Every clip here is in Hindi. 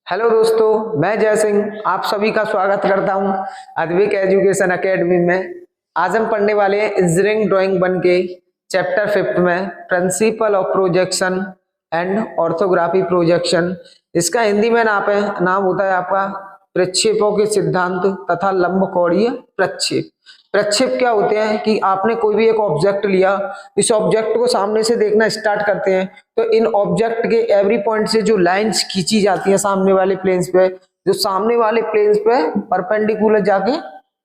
हेलो दोस्तों, मैं जय सिंह आप सभी का स्वागत करता हूं अद्विक एजुकेशन एकेडमी में। आज हम पढ़ने वाले हैं इंजीनियरिंग ड्राइंग 1 के चैप्टर 5 में principle of projection and orthography projection. इसका हिंदी में नाम होता है आपका प्रक्षेपों के सिद्धांत तथा लंबकोणीय प्रक्षेप। प्रक्षेप क्या होते हैं कि आपने कोई भी एक ऑब्जेक्ट लिया, इस ऑब्जेक्ट को सामने से देखना स्टार्ट करते हैं तो इन ऑब्जेक्ट के एवरी पॉइंट से जो लाइंस खींची जाती है सामने वाले प्लेन्स पे, जो सामने वाले प्लेन्स पे परपेंडिकुलर जाके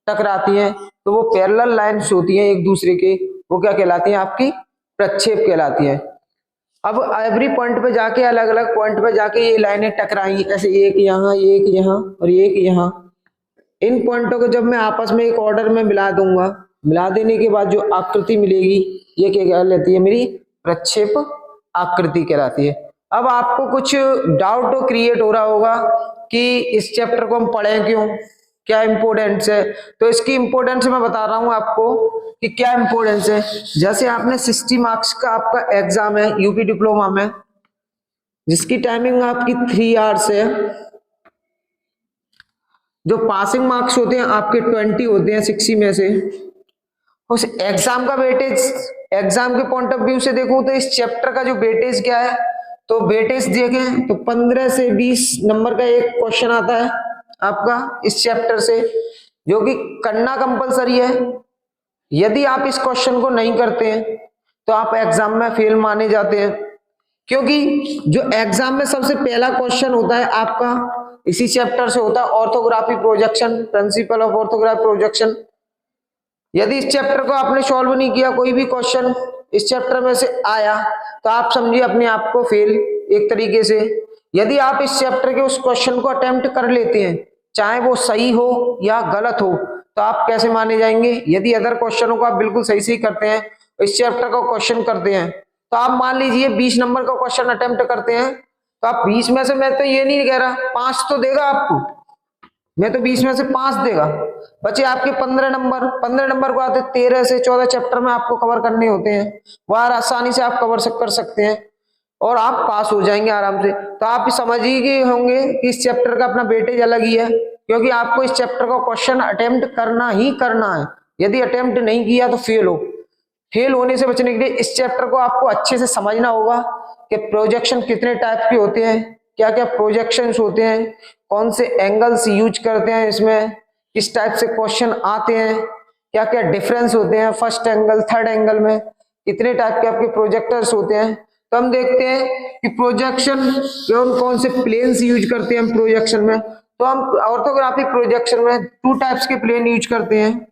टकराती हैं, तो वो पैरेलल लाइंस होती हैं एक दूसरे के, वो क्या कहलाती हैं? आपकी प्रक्षेप कहलाती है। अब एवरी पॉइंट पे जाके, अलग अलग पॉइंट पे जाके ये लाइनें टकराई, ऐसे एक यहाँ और एक यहाँ। इन पॉइंटों को जब मैं आपस में एक ऑर्डर में मिला दूंगा, मिला देने के बाद जो आकृति मिलेगी ये क्या कहलाती है? मेरी प्रक्षेप आकृति कहलाती है। अब आपको कुछ डाउट तो क्रिएट हो रहा होगा कि इस चैप्टर को हम पढ़ें क्यों, क्या इंपोर्टेंस है। तो इसकी इंपोर्टेंस मैं बता रहा हूं आपको कि क्या इंपोर्टेंस है। जैसे आपने 60 मार्क्स का आपका एग्जाम है यूपी डिप्लोमा में, जिसकी टाइमिंग आपकी 3 आवर्स है। जो पासिंग मार्क्स होते हैं आपके 20 होते हैं 60 में से। उस एग्जाम का वेटेज, एग्जाम के पॉइंट ऑफ व्यू से देखूं तो इस चैप्टर का जो वेटेज क्या है, तो वेटेज देखें तो 15 से 20 नंबर का एक क्वेश्चन आता है आपका इस चैप्टर से, जो कि करना कंपलसरी है। यदि आप इस क्वेश्चन को नहीं करते हैं तो आप एग्जाम में फेल माने जाते हैं, क्योंकि जो एग्जाम में सबसे पहला क्वेश्चन होता है आपका इसी चैप्टर से होता है, orthography projection, principle of orthography projection. यदि इस चैप्टर को आपने सॉल्व नहीं किया, कोई भी क्वेश्चन इस चैप्टर में से आया, तो आप समझिए अपने आप को फेल एक तरीके से। यदि आप इस चैप्टर के उस क्वेश्चन को अटेम्प्ट कर लेते हैं, चाहे वो सही हो या गलत हो, तो आप कैसे माने जाएंगे? यदि अदर क्वेश्चनों को आप बिल्कुल सही से करते हैं, इस चैप्टर का क्वेश्चन करते हैं, तो आप मान लीजिए 20 नंबर का क्वेश्चन अटेम्प्ट करते हैं, तो आप 20 में से, मैं तो ये नहीं कह रहा 5 तो देगा आपको, मैं तो 20 में से 5 देगा, बचे आपके 15 नंबर। 15 नंबर को आते 13 से 14 चैप्टर में आपको कवर करने होते हैं, वह आसानी से आप कवर कर सकते हैं और आप पास हो जाएंगे आराम से। तो आप समझ ही गए होंगे कि इस चैप्टर का अपना वेटेज अलग ही है, क्योंकि आपको इस चैप्टर का क्वेश्चन अटेम्प्ट करना ही करना है। यदि अटेम्प्ट नहीं किया तो फेल हो। फेल होने से बचने के लिए इस चैप्टर को आपको अच्छे से समझना होगा कि प्रोजेक्शन कितने टाइप के होते हैं, क्या क्या प्रोजेक्शंस होते हैं, कौन से एंगल्स यूज करते हैं इसमें, किस टाइप से क्वेश्चन आते हैं, क्या क्या डिफरेंस होते हैं फर्स्ट एंगल थर्ड एंगल में, कितने टाइप के आपके प्रोजेक्टर्स होते हैं। तो हम देखते हैं कि प्रोजेक्शन कौन कौन से प्लेन्स यूज करते हैं हम प्रोजेक्शन में। तो हम ऑर्थोग्राफिक प्रोजेक्शन में 2 टाइप्स के प्लेन यूज करते हैं।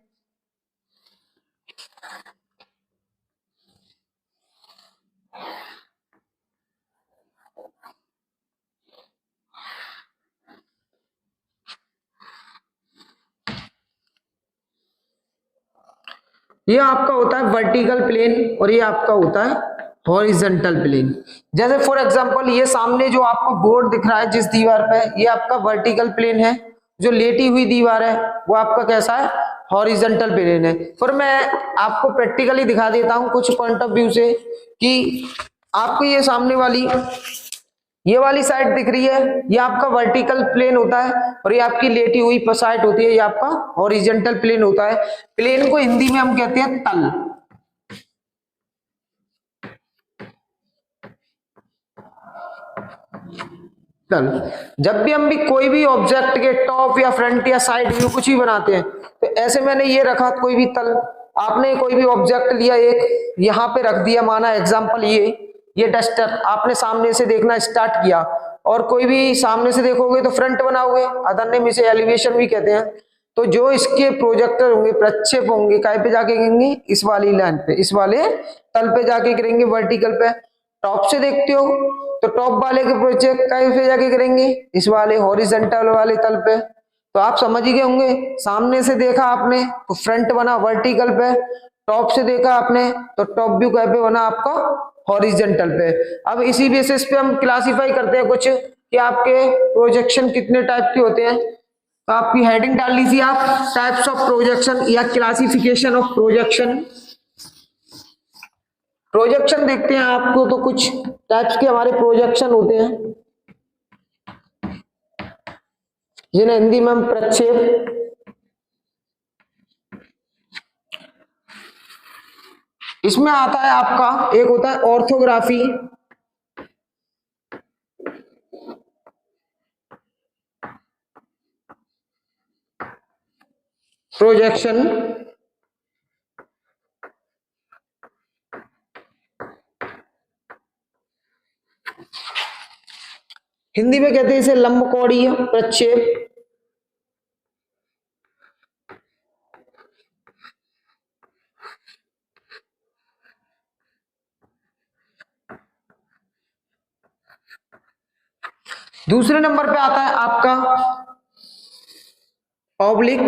ये आपका होता है वर्टिकल प्लेन और ये आपका होता है हॉरिजॉन्टल प्लेन। जैसे फॉर एग्जांपल ये सामने जो आपको बोर्ड दिख रहा है जिस दीवार पे, ये आपका वर्टिकल प्लेन है। जो लेटी हुई दीवार है वो आपका कैसा है? हॉरिजॉन्टल प्लेन है। फिर मैं आपको प्रैक्टिकली दिखा देता हूं कुछ पॉइंट ऑफ व्यू से कि आपको ये सामने वाली ये वाली साइड दिख रही है, ये आपका वर्टिकल प्लेन होता है, और ये आपकी लेटी हुई साइड होती है, ये आपका हॉरिजॉन्टल प्लेन होता है। प्लेन को हिंदी में हम कहते हैं तल। तल। जब भी हम भी कोई भी ऑब्जेक्ट के टॉप या फ्रंट या साइड व्यू कुछ भी बनाते हैं, तो ऐसे मैंने ये रखा कोई भी तल, आपने कोई भी ऑब्जेक्ट लिया, एक यहाँ पे रख दिया, माना एग्जाम्पल ये डस्टर, आपने सामने से देखना स्टार्ट किया, और कोई भी सामने से देखोगे तो फ्रंट बनाओगे, अदर नेम इसे एलिवेशन भी कहते हैं। तो जो इसके प्रोजेक्टर होंगे, प्रक्षेप होंगे, काय पे जाके गिरेंगे? इस वाली लाइन पे, इस वाले तल पे जाके गिरेंगे, वर्टिकल पे। टॉप से देखते हो तो टॉप वाले के प्रोजेक्ट काय पे जाके गिरेंगे? इस वाले हॉरिजॉन्टल वाले तल पे। तो आप समझ ही गए होंगे, सामने से देखा आपने तो फ्रंट बना वर्टिकल पे, टॉप से देखा आपने तो टॉप व्यू काय पे बना? आपका हॉरिजॉन्टल पे। अब इसी बेसिस पे हम क्लासिफाई करते हैं कुछ कि आपके प्रोजेक्शन कितने टाइप के होते हैं। तो आपकी हेडिंग डाल लीजिए आप, टाइप्स ऑफ प्रोजेक्शन या क्लासिफिकेशन ऑफ प्रोजेक्शन। प्रोजेक्शन देखते हैं आपको, तो कुछ टाइप्स के हमारे प्रोजेक्शन होते हैं। जिन्हें हिंदी में हम प्रक्षेप, इसमें आता है आपका, एक होता है ऑर्थोग्राफी, प्रोजेक्शन, हिंदी में कहते हैं इसे लंबकोणीय प्रक्षेप, दूसरे नंबर पे आता है आपका ऑब्लिक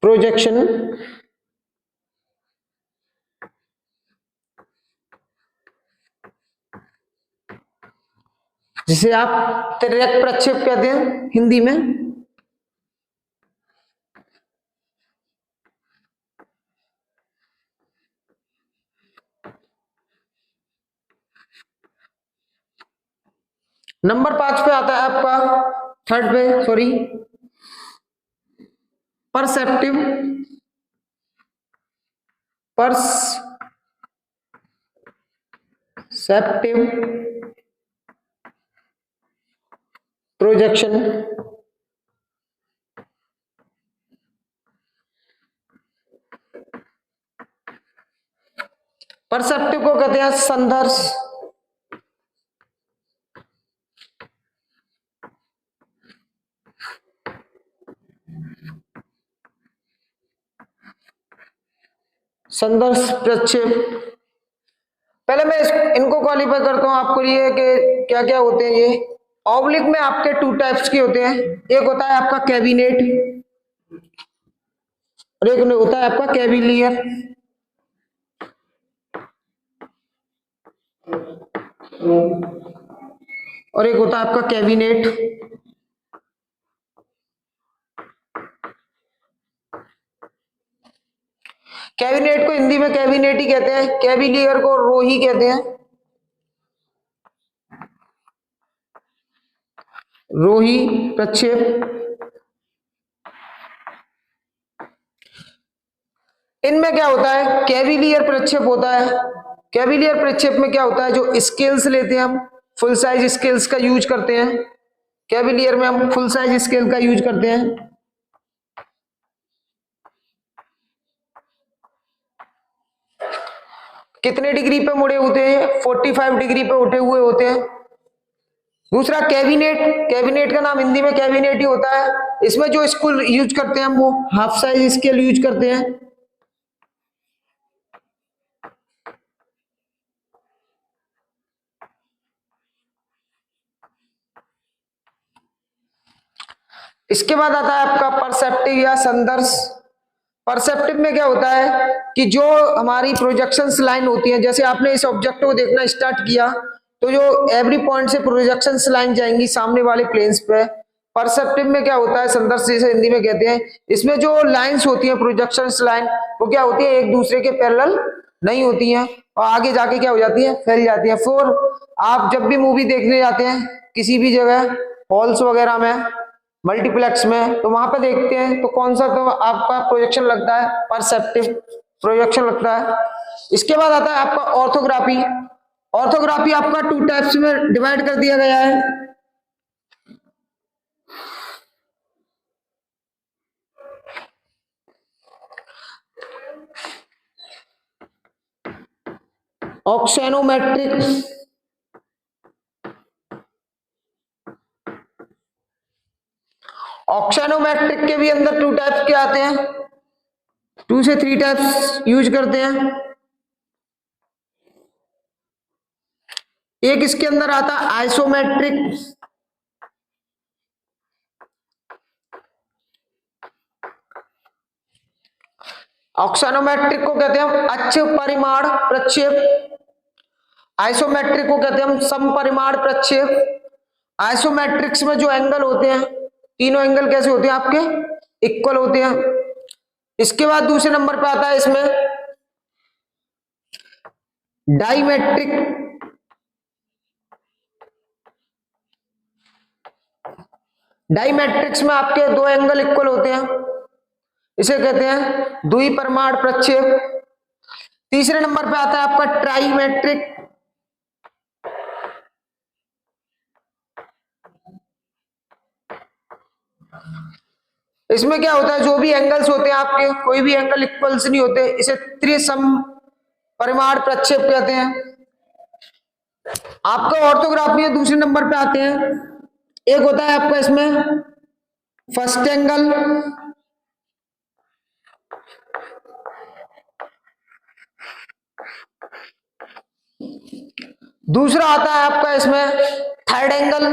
प्रोजेक्शन, जिसे आप तिर्यक प्रक्षेप कहते हैं हिंदी में। नंबर 5 पे आता है आपका, थर्ड पे सॉरी, परसेप्टिव प्रोजेक्शन, परसेप्टिव को कहते हैं संदर्श, संदर्श प्रक्षेप। पहले मैं इनको क्वालिफाई करता हूं आपको लिए कि क्या क्या होते हैं ये। ऑब्लिक में आपके टू टाइप्स के होते हैं, एक होता है आपका कैबिनेट और एक होता है आपका कैबिलियर। और एक होता है आपका कैबिनेट। कैबिनेट को हिंदी में कैबिनेट ही कहते हैं, कैबिलियर को रोही कहते हैं, रोही प्रक्षेप। इनमें क्या होता है, कैबिलियर प्रक्षेप होता है। कैबिलियर प्रक्षेप में क्या होता है, जो स्केल्स लेते हैं हम, फुल साइज स्केल्स का यूज करते हैं। कैबिलियर में हम फुल साइज स्केल का यूज करते हैं। कितने डिग्री पे मुड़े होते हैं, 45 डिग्री पे उठे हुए होते हैं। दूसरा कैबिनेट, कैबिनेट का नाम हिंदी में कैबिनेट ही होता है। इसमें जो स्केल यूज करते हैं हम वो हाफ साइज स्केल यूज करते हैं। इसके बाद आता है आपका परसेप्टिव या संदर्श। परसेप्टिव में क्या होता है कि जो हमारी प्रोजेक्शंस लाइन होती है, जैसे आपने इस ऑब्जेक्ट को देखना स्टार्ट किया तो जो एवरी पॉइंट से प्रोजेक्शंस लाइन जाएंगी सामने वाले प्लेन्स पे। परसेप्टिव में क्या होता है, संदर्श जिसे हिंदी में कहते हैं, इसमें जो लाइंस होती हैं प्रोजेक्शंस लाइन, वो क्या होती है, एक दूसरे के पैरेलल नहीं होती हैं और आगे जाके क्या हो जाती है, फैल जाती है। फोर, आप जब भी मूवी देखने जाते हैं किसी भी जगह, हॉल्स वगैरह में, मल्टीप्लेक्स में, तो वहां पे देखते हैं तो कौन सा तो आपका प्रोजेक्शन लगता है, परसेप्टिव प्रोजेक्शन लगता है। इसके बाद आता है आपका ऑर्थोग्राफी। ऑर्थोग्राफी आपका टू टाइप्स में डिवाइड कर दिया गया है। ऑक्सेनोमेट्रिक, ऑक्सेनोमेट्रिक के भी अंदर टू टाइप्स के आते हैं, 2 से 3 टाइप्स यूज करते हैं। एक इसके अंदर आता है आइसोमेट्रिक, ऑक्सेनोमेट्रिक को कहते हैं हम अक्ष परिमाण प्रक्षेप, आइसोमेट्रिक को कहते हैं हम समपरिमाण प्रक्षेप। आइसोमेट्रिक्स में जो एंगल होते हैं, तीनों एंगल कैसे होते हैं आपके, इक्वल होते हैं। इसके बाद दूसरे नंबर पे आता है इसमें डाइमेट्रिक, डाइमेट्रिक्स में आपके दो एंगल इक्वल होते हैं, इसे कहते हैं द्विपरिमाण प्रक्षेप। तीसरे नंबर पे आता है आपका ट्राइमेट्रिक। इसमें क्या होता है, जो भी एंगल्स होते हैं आपके, कोई भी एंगल इक्वल्स नहीं होते, इसे त्रिसम परिमाण प्रक्षेप कहते हैं। आपका ऑर्थोग्राफी में दूसरे नंबर पे आते हैं, एक होता है आपका इसमें फर्स्ट एंगल, दूसरा आता है आपका इसमें थर्ड एंगल,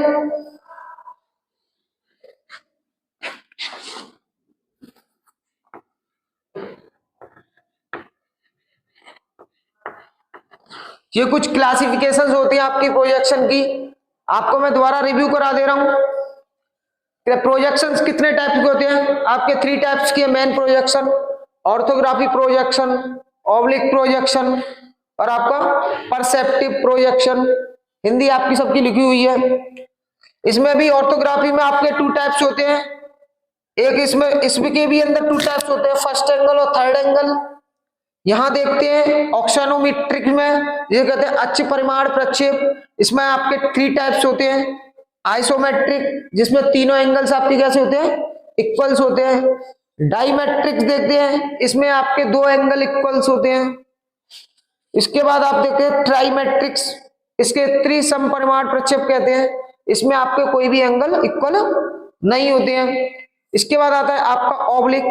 ये कुछ क्लासिफिकेशंस होती हैं आपकी प्रोजेक्शन की, आपको मैं दोबारा रिव्यू करा दे रहा हूं। प्रोजेक्शंस कितने टाइप के होते हैं आपके? 3 टाइप्स की है main projection, orthography projection, oblique projection और आपका परसेप्टिव प्रोजेक्शन। हिंदी आपकी सबकी लिखी हुई है। इसमें भी ऑर्थोग्राफी में आपके 2 टाइप्स होते हैं, एक इसमें के भी अंदर 2 टाइप्स होते हैं, फर्स्ट एंगल और थर्ड एंगल। यहां देखते हैं ऑक्सानोमेट्रिक में, ये कहते हैं अक्ष परिमाण प्रक्षेप, इसमें आपके 3 टाइप्स होते हैं। आइसोमेट्रिक, जिसमें तीनों एंगल्स आपके कैसे होते हैं? इक्वल्स होते हैं। डाइमेट्रिक्स देखते हैं, इसमें आपके 2 एंगल इक्वल्स होते हैं। इसके बाद आप देखते हैं ट्राइमेट्रिक्स, इसके त्रिसम परिमाण प्रक्षेप कहते हैं, इसमें आपके कोई भी एंगल इक्वल नहीं होते हैं। इसके बाद आता है आपका ऑब्लिक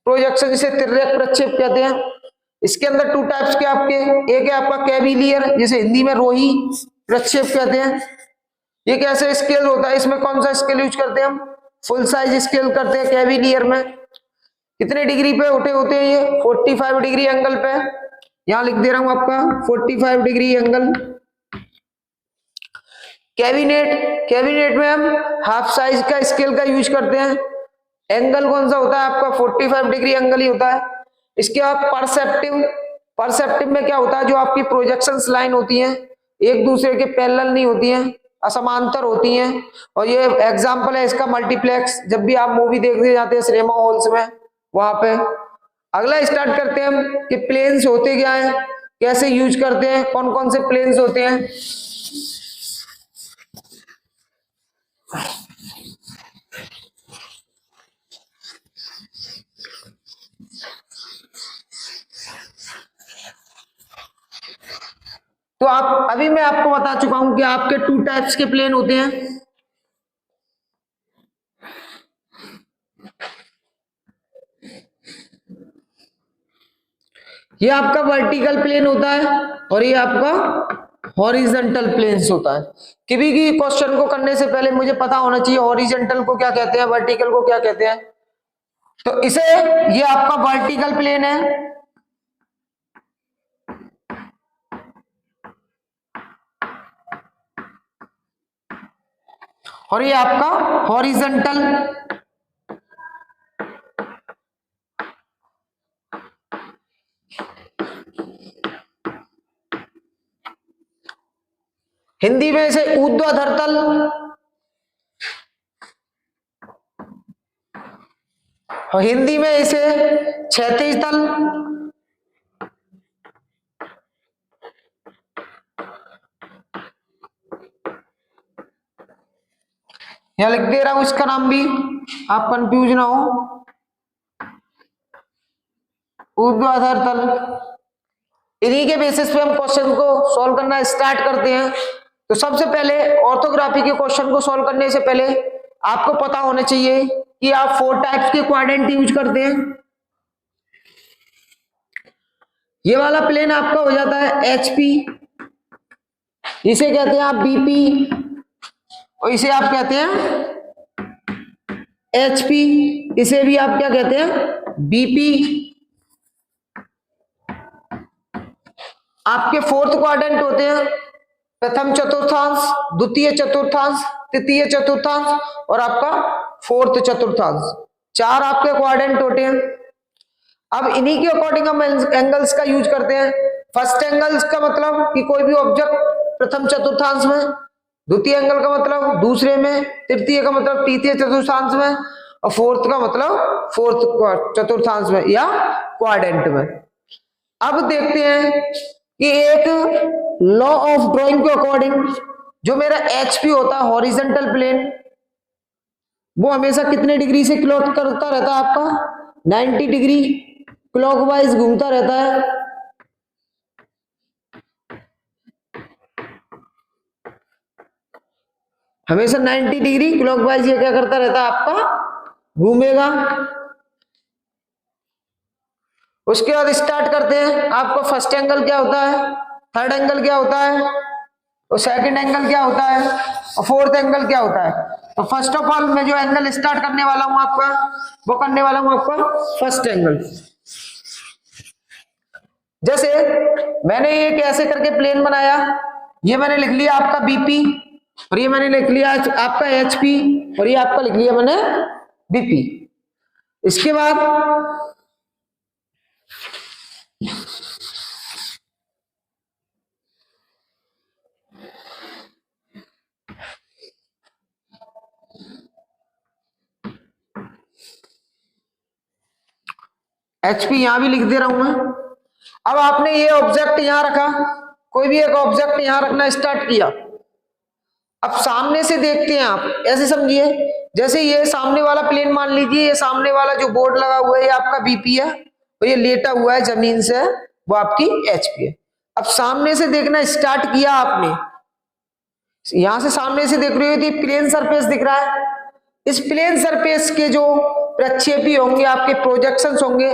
प्रोजेक्शन, जिसे तिर्यक प्रक्षेप कहते हैं। इसके अंदर 2 टाइप्स के आपके, एक है आपका कैविलियर, जिसे हिंदी में रोही प्रक्षेप कहते हैं। ये कैसे स्केल होता है, इसमें कौन सा स्केल यूज करते हैं हम? फुल साइज स्केल करते हैं कैविलियर में। कितने डिग्री पे उठे होते हैं ये? 45 डिग्री एंगल पे। यहां लिख दे रहा हूं आपका 45 डिग्री एंगल। कैबिनेट में हम हाफ साइज का स्केल का यूज करते हैं। एंगल कौन सा होता है आपका? 45 डिग्री एंगल ही होता है। इसके बाद परसेप्टिव में क्या होता है, जो आपकी प्रोजेक्शंस लाइन होती हैं एक दूसरे के पैरेलल नहीं होती हैं, असमांतर होती हैं। और ये एग्जांपल है इसका मल्टीप्लेक्स, जब भी आप मूवी देखने जाते हैं सिनेमा हॉल्स में, वहां पे। अगला स्टार्ट करते हैं हम कि प्लेन्स होते क्या है, कैसे यूज करते हैं, कौन कौन से प्लेन्स होते हैं। तो आप अभी मैं आपको बता चुका हूं कि आपके 2 टाइप्स के प्लेन होते हैं। ये आपका वर्टिकल प्लेन होता है और ये आपका हॉरिजॉन्टल प्लेन्स होता है। किसी भी क्वेश्चन को करने से पहले मुझे पता होना चाहिए हॉरिजॉन्टल को क्या कहते हैं, वर्टिकल को क्या कहते हैं। तो इसे, ये आपका वर्टिकल प्लेन है और ये आपका हॉरिजॉन्टल। हिंदी में इसे ऊर्ध्वाधर तल और हिंदी में इसे क्षैतिज तल। यहां लिख दे रहा हूं इसका नाम भी, आप कंफ्यूज ना हो। ऊर्ध्वाधर तल। इन्हीं के बेसिस पे हम क्वेश्चन को सॉल्व करना स्टार्ट करते हैं। तो सबसे पहले ऑर्थोग्राफी के क्वेश्चन को सॉल्व करने से पहले आपको पता होना चाहिए कि आप 4 टाइप्स के क्वाड्रेंट यूज करते हैं। ये वाला प्लेन आपका हो जाता है एचपी, इसे कहते हैं आप बीपी और इसे आप कहते हैं एचपी, इसे भी आप क्या कहते हैं? बीपी। आपके 4th क्वाड्रेंट होते हैं प्रथम चतुर्थांश, द्वितीय चतुर्थांश, तृतीय चतुर्थांश और आपका 4th चतुर्थांश। 4 आपके क्वाड्रेंट होते हैं। अब इन्हीं के अकॉर्डिंग हम एंगल्स का यूज करते हैं। फर्स्ट एंगल का मतलब कि कोई भी ऑब्जेक्ट प्रथम चतुर्थांश में, द्वितीय एंगल का मतलब दूसरे में, तृतीय का मतलब तृतीय चतुर्थांश में, और फोर्थ का मतलब फोर्थ चतुर्थांश में या क्वाड्रेंट में। अब देखते हैं कि एक लॉ ऑफ ड्राइंग के अकॉर्डिंग जो मेरा एचपी होता है हॉरिजॉन्टल प्लेन, वो हमेशा कितने डिग्री से क्लॉक करता रहता है आपका 90 डिग्री क्लॉकवाइज घूमता रहता है। हमेशा 90 डिग्री क्लॉकवाइज ये क्या करता रहता है आपका घूमेगा। उसके बाद स्टार्ट करते हैं। आपको फर्स्ट एंगल क्या होता है, थर्ड एंगल क्या होता है, और सेकंड एंगल क्या होता है, और फोर्थ एंगल क्या होता है। तो फर्स्ट ऑफ ऑल मैं जो एंगल स्टार्ट करने वाला हूं आपका, वो करने वाला हूं आपका फर्स्ट एंगल। जैसे मैंने ये कैसे करके प्लेन बनाया, ये मैंने लिख लिया आपका बीपी, और ये मैंने लिख लिया आपका एचपी, और ये आपका लिख लिया मैंने बीपी। इसके बाद एचपी यहां भी लिख दे रहा हूं मैं। अब आपने ये ऑब्जेक्ट यहां रखा, कोई भी एक ऑब्जेक्ट यहां रखना स्टार्ट किया। अब सामने से देखते हैं आप, ऐसे समझिए जैसे ये सामने वाला प्लेन मान लीजिए, ये सामने वाला जो बोर्ड लगा हुआ है ये आपका बीपी है, और ये लेटा हुआ है जमीन से वो आपकी एचपी है। अब सामने से देखना स्टार्ट किया आपने, यहां से सामने से देख रहे हो तो प्लेन सरफेस दिख रहा है। इस प्लेन सरफेस के जो प्रक्षेपी होंगे, आपके प्रोजेक्शंस होंगे,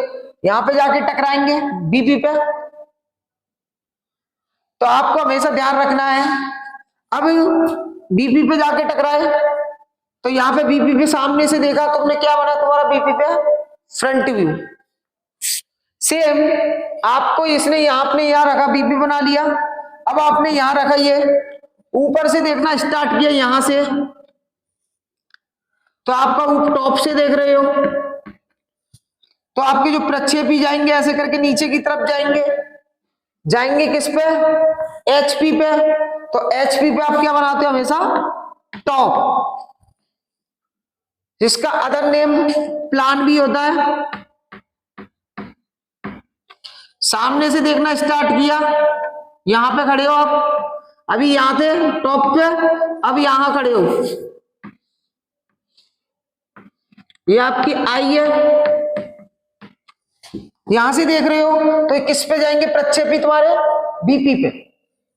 यहां पे जाके टकराएंगे बीपी पे। तो आपको हमेशा ध्यान रखना है, अब बीपी पे जाके टकराए तो यहां पे बीपी पे सामने से देखा, तुमने क्या बना तुम्हारा बीपी पे फ्रंट व्यू। सेम आपको इसने आपने यहां रखा, बीपी बना लिया। अब आपने यहां रखा, ये ऊपर से देखना स्टार्ट किया यहां से, तो आपका टॉप से देख रहे हो तो आपके जो प्रक्षेपी जाएंगे ऐसे करके नीचे की तरफ जाएंगे, जाएंगे किस पे, एचपी पे। तो एचपी पे आप क्या बनाते हो हमेशा टॉप, जिसका अदर नेम प्लान भी होता है। सामने से देखना स्टार्ट किया, यहां पे खड़े हो आप, अभी यहां थे टॉप पे, अब यहां खड़े हो, ये आपकी आई है, यहां से देख रहे हो तो किस पे जाएंगे प्रक्षेपी तुम्हारे बीपी पे।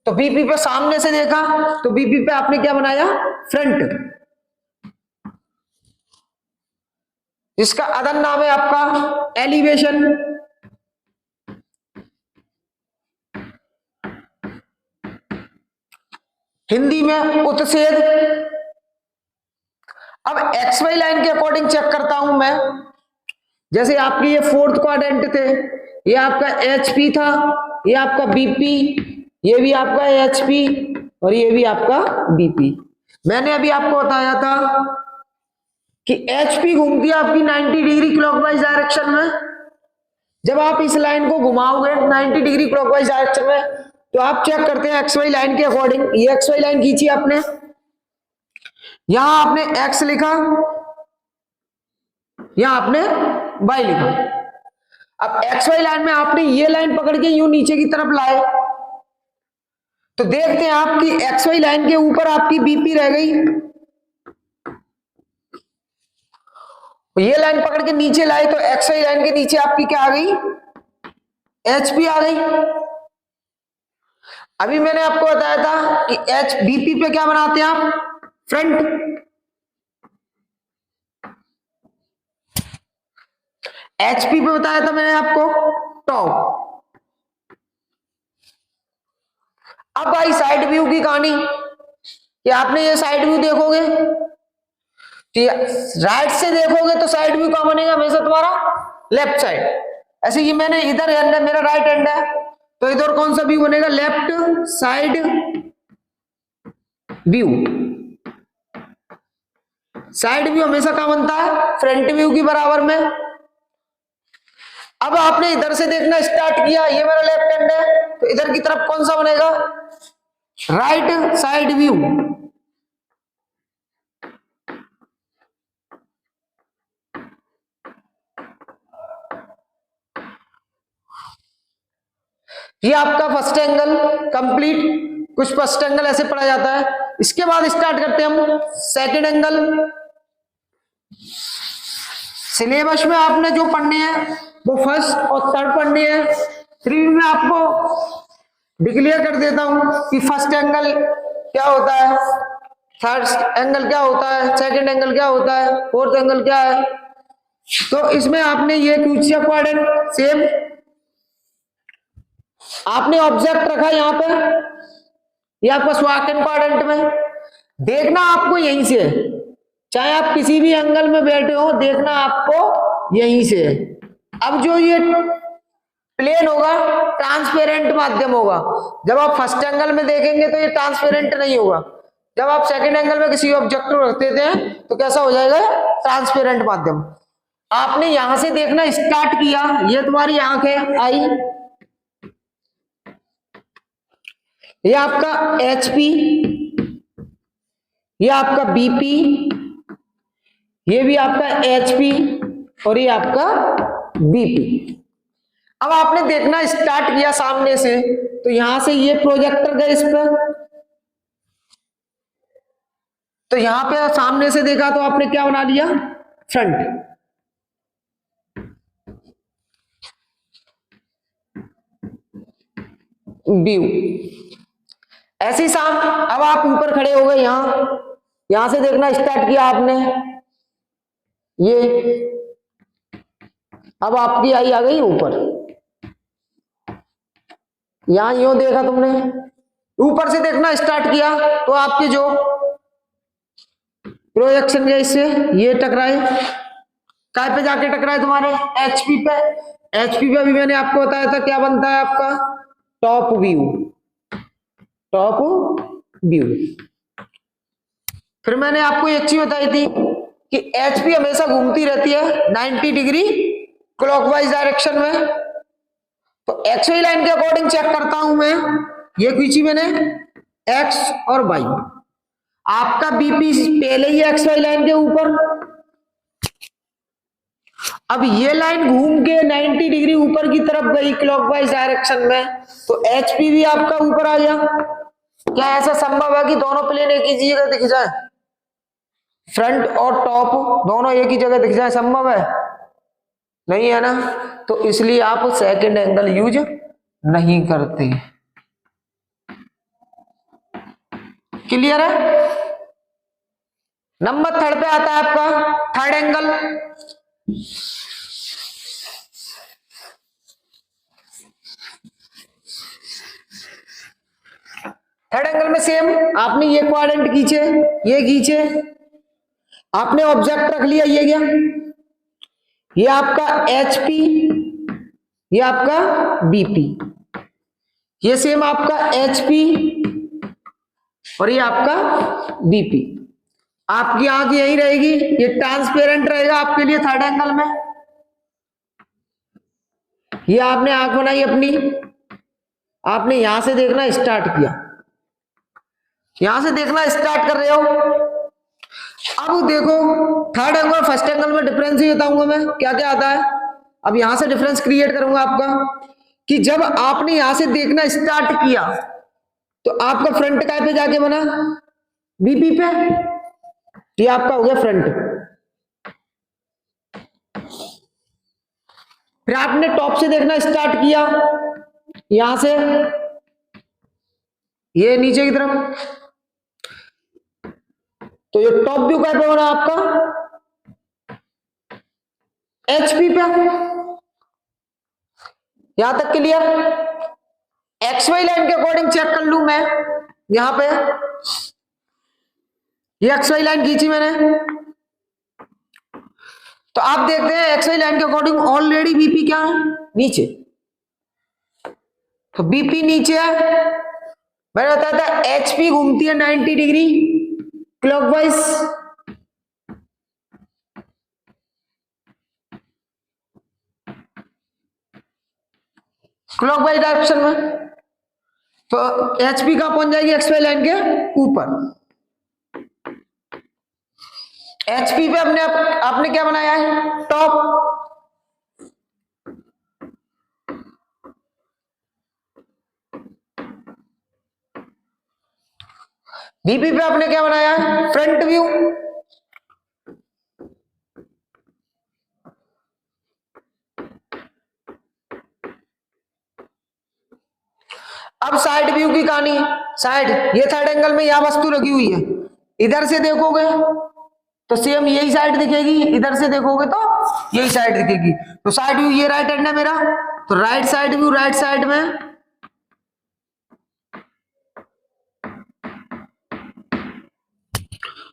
तो बीपी पे सामने से देखा तो बीपी पे आपने क्या बनाया फ्रंट, जिसका अदर नाम है आपका एलिवेशन। हिंदी में उत्सेद। अब एक्स वाई लाइन के अकॉर्डिंग चेक करता हूं मैं, जैसे आपकी ये फोर्थ क्वाड्रेंट थे, ये आपका एचपी था, ये आपका बीपी, ये भी आपका एचपी, और ये भी आपका बीपी। मैंने अभी आपको बताया था कि एचपी घूमती है आपकी 90 डिग्री क्लॉकवाइज डायरेक्शन में। जब आप इस लाइन को घुमाओगे 90 डिग्री क्लॉकवाइज डायरेक्शन में, तो आप चेक करते हैं एक्स वाई लाइन के अकॉर्डिंग। ये एक्स वाई लाइन खींची आपने, यहां आपने एक्स लिखा, यहां आपने वाई लिखा। अब एक्स वाई लाइन में आपने ये लाइन पकड़ के यूं नीचे की तरफ लाए, तो देखते हैं आपकी एक्स वाई लाइन के ऊपर आपकी बीपी रह गई, ये लाइन पकड़ के नीचे लाए तो एक्स वाई लाइन के नीचे आपकी क्या आ गई एचपी आ गई। अभी मैंने आपको बताया था कि एच बीपी पे क्या बनाते हैं आप फ्रंट, एचपी पे बताया था मैंने आपको टॉप। अब भाई साइड व्यू की कहानी, कि आपने ये साइड व्यू देखोगे, राइट से देखोगे तो साइड व्यू कहां बनेगा हमेशा तुम्हारा लेफ्ट साइड। ऐसे ये मैंने इधर हैंड है, मेरा राइट हैंड है, तो इधर कौन सा व्यू बनेगा left side view. Side view हमेशा कहां बनता है फ्रंट व्यू की बराबर में। अब आपने इधर से देखना स्टार्ट किया, ये मेरा लेफ्ट हैंड है, तो इधर की तरफ कौन सा बनेगा, राइट साइड व्यू। ये आपका फर्स्ट एंगल कंप्लीट। कुछ फर्स्ट एंगल ऐसे पढ़ा जाता है। इसके बाद स्टार्ट करते हैं हम सेकंड एंगल। सिलेबस में आपने जो पढ़ने हैं वो फर्स्ट और थर्ड पढ़ने हैं। रिव्यू में आपको डिक्लेयर कर देता हूं कि फर्स्ट एंगल क्या होता है, थर्ड एंगल क्या होता है, सेकंड एंगल क्या होता है, फोर्थ एंगल क्या है। तो इसमें आपने ये क्यूबिक क्वाड्रेंट सेम आपने ऑब्जेक्ट रखा यहां पे, ये आपका सेकंड क्वाड्रेंट में। देखना आपको यहीं से, चाहे आप किसी भी एंगल में बैठे हो, देखना आपको यहीं से। अब जो ये प्लेन होगा ट्रांसपेरेंट माध्यम होगा। जब आप फर्स्ट एंगल में देखेंगे तो ये ट्रांसपेरेंट नहीं होगा। जब आप सेकंड एंगल में किसी ऑब्जेक्ट को रख देते हैं तो कैसा हो जाएगा, ट्रांसपेरेंट माध्यम। आपने यहां से देखना स्टार्ट किया, ये तुम्हारी आंख है आई, ये आपका HP, ये आपका BP, ये भी आपका HP और ये आपका BP। अब आपने देखना स्टार्ट किया सामने से, तो यहां से ये प्रोजेक्टर गए इस पर, तो यहां पे सामने से देखा तो आपने क्या बना लिया, फ्रंट। व्यू ऐसी शाम। अब आप ऊपर खड़े हो गए, यहां से देखना स्टार्ट किया आपने, ये अब आपकी आई आ गई ऊपर। यहां यूं देखा तुमने, ऊपर से देखना स्टार्ट किया तो आपके जो प्रोजेक्शन गए इससे ये टकराए, काय पे जाके टकराए, तुम्हारे HP पे। HP पे भी मैंने आपको बताया था क्या बनता है आपका, टॉप व्यू। Top view. फिर मैंने आपको एक चीज बताई थी कि HP हमेशा घूमती रहती है 90 डिग्री क्लॉकवाइज डायरेक्शन में। तो XY लाइन के अकॉर्डिंग चेक करता हूं मैं, ये खींची मैंने X और Y। आपका BP पहले ही XY लाइन के ऊपर। अब ये लाइन घूम के 90 डिग्री ऊपर की तरफ गई क्लॉकवाइज डायरेक्शन में, तो HP भी आपका ऊपर आ गया। क्या ऐसा संभव है कि दोनों प्लेन एक ही जगह दिख जाए, फ्रंट और टॉप दोनों एक ही जगह दिख जाए, संभव है? नहीं है ना। तो इसलिए आप सेकंड एंगल यूज नहीं करते। क्लियर है? नंबर थर्ड पे आता है आपका थर्ड एंगल। थर्ड एंगल में सेम आपने ये क्वाड्रेंट खींचे, ये खींचे, आपने ऑब्जेक्ट रख लिया, ये गया, ये आपका HP, ये आपका BP, ये सेम आपका HP और ये आपका BP। आपकी आंख यही रहेगी, ये ट्रांसपेरेंट रहेगा आपके लिए थर्ड एंगल में। ये आपने आंख बनाई अपनी, आपने यहां से देखना स्टार्ट किया, यहां से देखना स्टार्ट कर रहे हो। अब देखो थर्ड एंगल फर्स्ट एंगल में डिफरेंस ही बताऊंगा मैं क्या क्या आता है। अब यहां से डिफरेंस क्रिएट करूंगा आपका कि जब आपने यहां से देखना स्टार्ट किया तो आपका फ्रंट काय पे जाके बना, BP पे। ये आपका हो गया फ्रंट। फिर आपने टॉप से देखना स्टार्ट किया, यहां से ये नीचे की तरफ, तो ये टॉप व्यू काय पे बना आपका, HP पे। यहां तक क्लियर? XY लाइन के अकॉर्डिंग चेक कर लू मैं, यहां पे ये XY लाइन खींची मैंने, तो आप देखते हैं XY लाइन के अकॉर्डिंग ऑलरेडी BP क्या है, नीचे। तो BP नीचे है, मैंने बताया था HP घूमती है 90 डिग्री क्लॉकवाइज, क्लॉकवाइज डायरेक्शन में। तो HP कहां पहुंच जाएगी, XY लाइन के ऊपर। HP पे आपने क्या बनाया है, टॉप। VP पे आपने क्या बनाया है, फ्रंट व्यू। अब साइड व्यू की कहानी, साइड, ये थर्ड एंगल में यह वस्तु लगी हुई है, इधर से देखोगे तो सेम यही साइड दिखेगी, इधर से देखोगे तो यही साइड दिखेगी। तो साइड व्यू, ये राइट हैंड है मेरा, तो right side view right side में,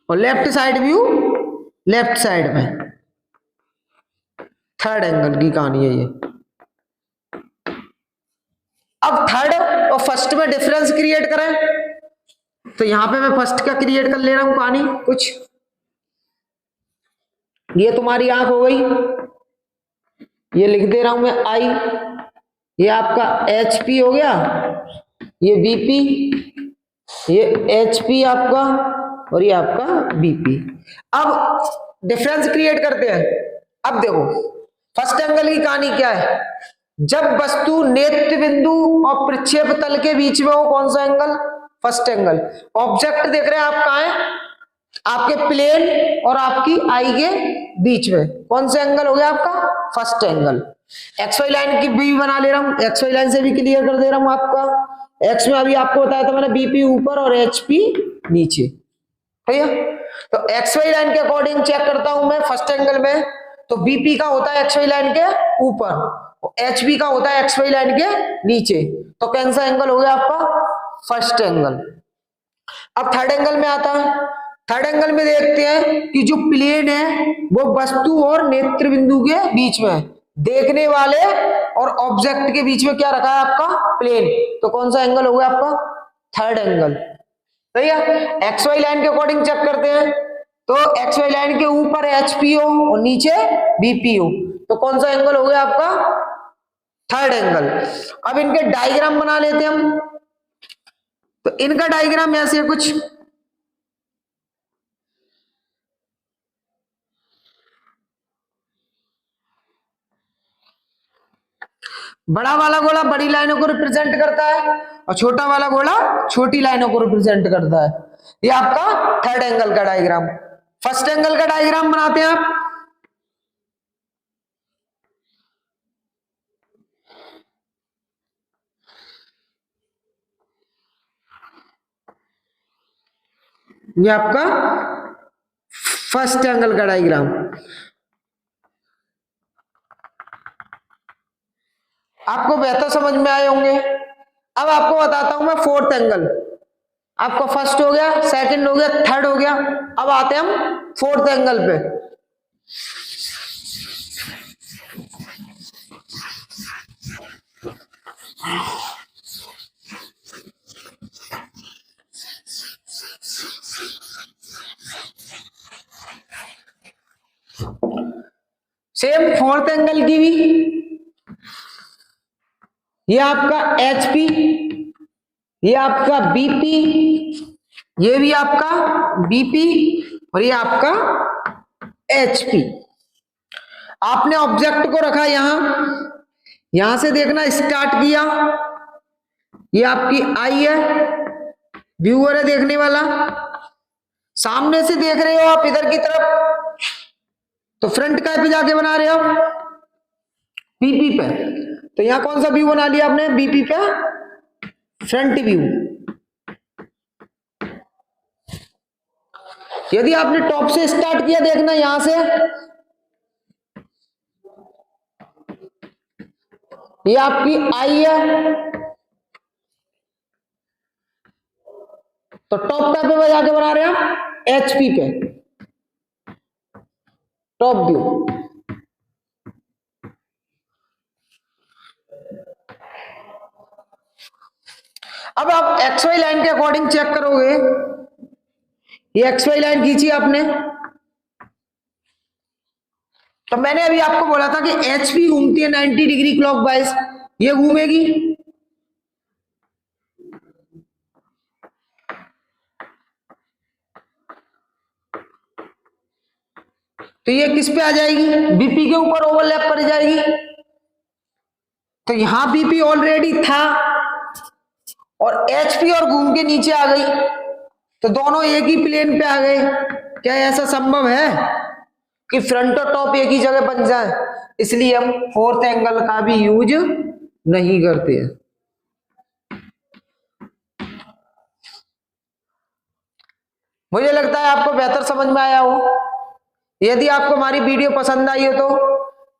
और left side view left side में। थर्ड एंगल की कहानी है ये। अब थर्ड और फर्स्ट में डिफरेंस क्रिएट करें, तो यहां पे मैं फर्स्ट का क्रिएट कर ले रहा हूं कहानी कुछ। ये तुम्हारी आंख हो गई, ये लिख दे रहा हूं मैं आई, ये आपका HP हो गया, ये BP, ये HP आपका, और ये आपका BP। अब डिफरेंस क्रिएट करते हैं। अब देखो फर्स्ट एंगल की कहानी क्या है, जब वस्तु नेत्र बिंदु और प्रक्षेप तल के बीच में हो, कौन सा एंगल, फर्स्ट एंगल। ऑब्जेक्ट देख रहे हैं आप कहां है, आपके प्लेन और आपकी आई के बीच में, कौन सा एंगल हो गया आपका, फर्स्ट एंगल। XY लाइन की भी बना ले रहा हूं, XY लाइन से भी क्लियर कर दे रहा हूं आपका। X में अभी आपको बताया था मैंने, BP ऊपर और HP नीचे, ठीक है। तो XY लाइन के अकॉर्डिंग चेक करता हूं मैं फर्स्ट एंगल में, तो BP का होता है XY लाइन के ऊपर, HB का होता है XY लाइन के नीचे। तो कौन सा एंगल हो गया आपका, फर्स्ट एंगल। अब थर्ड एंगल में आता है, थर्ड एंगल में देखते हैं कि जो प्लेन है वो वस्तु और नेत्र बिंदु के बीच में, देखने वाले और ऑब्जेक्ट के बीच में क्या रखा है आपका, प्लेन। तो कौन सा एंगल हो गया आपका, थर्ड एंगल, सही है। XY लाइन के अकॉर्डिंग चेक करते हैं, तो XY लाइन के ऊपर HP हो और नीचे BP हो, तो कौन सा एंगल हो गया आपका, थर्ड एंगल। अब इनके डायग्राम बना लेते हैं हम, तो इनका डायग्राम ऐसे कुछ, बड़ा वाला गोला बड़ी लाइनों को रिप्रेजेंट करता है और छोटा वाला गोला छोटी लाइनों को रिप्रेजेंट करता है। ये आपका थर्ड एंगल का डायग्राम। फर्स्ट एंगल का डायग्राम बनाते हैं आप, ये आपका फर्स्ट एंगल का डायग्राम। आपको बेहतर समझ में आए होंगे। अब आपको बताता हूं मैं फोर्थ एंगल। आपका फर्स्ट हो गया, सेकंड हो गया, थर्ड हो गया। अब आते हैं हम फोर्थ एंगल पे। सेम फोर्थ एंगल की भी, ये आपका HP, ये आपका BP, ये भी आपका BP और ये आपका HP। आपने ऑब्जेक्ट को रखा यहां से देखना स्टार्ट किया, ये आपकी आई है, व्यूअर है देखने वाला, सामने से देख रहे हो आप इधर की तरफ, तो फ्रंट का पे जाके बना रहे हो BP पे। तो यहां कौन सा व्यू बना लिया आपने, BP पे फ्रंट व्यू। यदि आपने टॉप से स्टार्ट किया देखना, यहां से ये आपकी आई है, तो टॉप का पे जाके बना रहे हैं HP पे टॉप व्यू। अब आप XY लाइन के अकॉर्डिंग चेक करोगे, ये XY लाइन खींची आपने, तो मैंने अभी आपको बोला था कि HP घूमती है 90 डिग्री क्लॉकवाइज, ये घूमेगी, तो ये किस पे आ जाएगी, बीपी के ऊपर ओवरलैप कर जाएगी। तो यहां बीपी ऑलरेडी था और एचपी और घूम के नीचे आ गई, तो दोनों एक ही प्लेन पे आ गए। क्या ऐसा संभव है कि फ्रंट और टॉप एक ही जगह बन जाए? इसलिए हम फोर्थ एंगल का भी यूज नहीं करते हैं। मुझे लगता है आपको बेहतर समझ में आया हो। यदि आपको हमारी वीडियो पसंद आई हो तो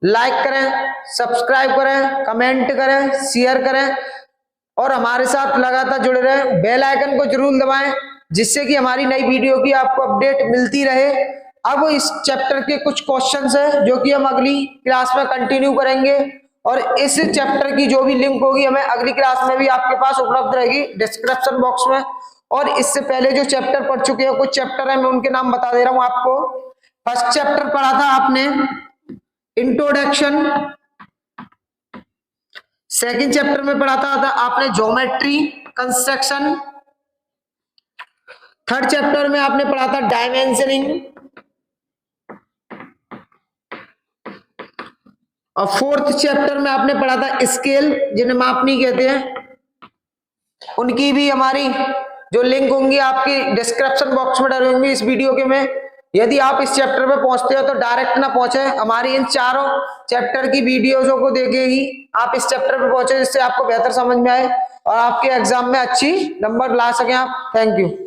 लाइक करें, सब्सक्राइब करें, कमेंट करें, शेयर करें और हमारे साथ लगातार जुड़े रहें। बेल आइकन को जरूर दबाएं जिससे कि हमारी नई वीडियो की आपको अपडेट मिलती रहे। अब इस चैप्टर के कुछ क्वेश्चंस हैं जो कि हम अगली क्लास में कंटिन्यू करेंगे और इस चैप्टर की जो भी लिंक होगी हमें अगली क्लास में भी आपके पास उपलब्ध रहेगी डिस्क्रिप्शन बॉक्स में। और इससे पहले जो चैप्टर पढ़ चुके हैं, कुछ चैप्टर है मैं उनके नाम बता दे रहा हूं आपको। फर्स्ट चैप्टर पढ़ा था आपने इंट्रोडक्शन, सेकंड चैप्टर में पढ़ा था आपने ज्योमेट्री कंस्ट्रक्शन, थर्ड चैप्टर में आपने पढ़ा था डायमेंशनिंग और फोर्थ चैप्टर में आपने पढ़ा था स्केल, जिन्हें मापनी कहते हैं। उनकी भी हमारी जो लिंक होंगी आपकी डिस्क्रिप्शन बॉक्स में डाली होंगी इस वीडियो के में। यदि आप इस चैप्टर पे पहुंचते हो तो डायरेक्ट ना पहुंचे, हमारी इन चारों चैप्टर की वीडियोज़ों को देखेगी आप इस चैप्टर पे पहुंचे, जिससे आपको बेहतर समझ में आए और आपके एग्जाम में अच्छी नंबर ला सकें आप। Thank you.